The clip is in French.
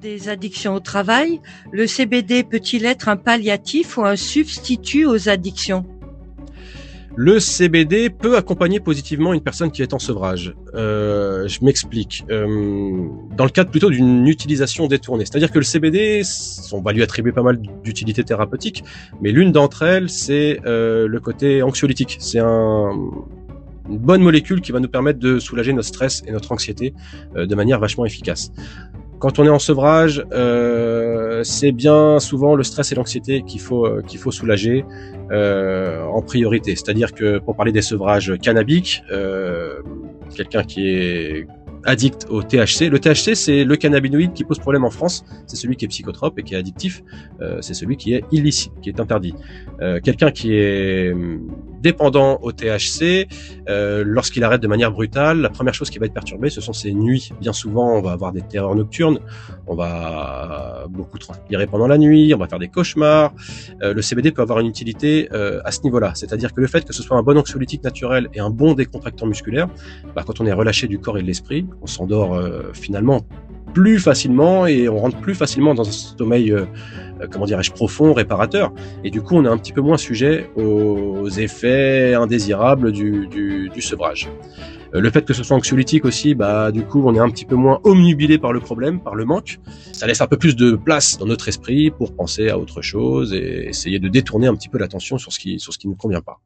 des addictions au travail, le CBD peut-il être un palliatif ou un substitut aux addictions? Le CBD peut accompagner positivement une personne qui est en sevrage. Je m'explique. Dans le cadre plutôt d'une utilisation détournée. C'est-à-dire que le CBD, on va lui attribuer pas mal d'utilités thérapeutiques, mais l'une d'entre elles, c'est le côté anxiolytique. C'est une bonne molécule qui va nous permettre de soulager notre stress et notre anxiété de manière vachement efficace. Quand on est en sevrage, c'est bien souvent le stress et l'anxiété qu'il faut soulager en priorité. C'est-à-dire que pour parler des sevrages cannabiques, quelqu'un qui est addict au THC. Le THC, c'est le cannabinoïde qui pose problème en France. C'est celui qui est psychotrope et qui est addictif. C'est celui qui est illicite, qui est interdit. Quelqu'un qui est dépendant au THC, lorsqu'il arrête de manière brutale, la première chose qui va être perturbée, ce sont ses nuits. Bien souvent, on va avoir des terreurs nocturnes, on va beaucoup transpirer pendant la nuit, on va faire des cauchemars. Le CBD peut avoir une utilité à ce niveau-là. C'est-à-dire que le fait que ce soit un bon anxiolytique naturel et un bon décontractant musculaire, quand on est relâché du corps et de l'esprit, on s'endort finalement plus facilement et on rentre plus facilement dans un sommeil, profond, réparateur. Et du coup, on est un petit peu moins sujet aux effets indésirables du sevrage. Le fait que ce soit anxiolytique aussi, du coup, on est un petit peu moins omnubilé par le problème, par le manque. Ça laisse un peu plus de place dans notre esprit pour penser à autre chose et essayer de détourner un petit peu l'attention sur ce qui ne convient pas.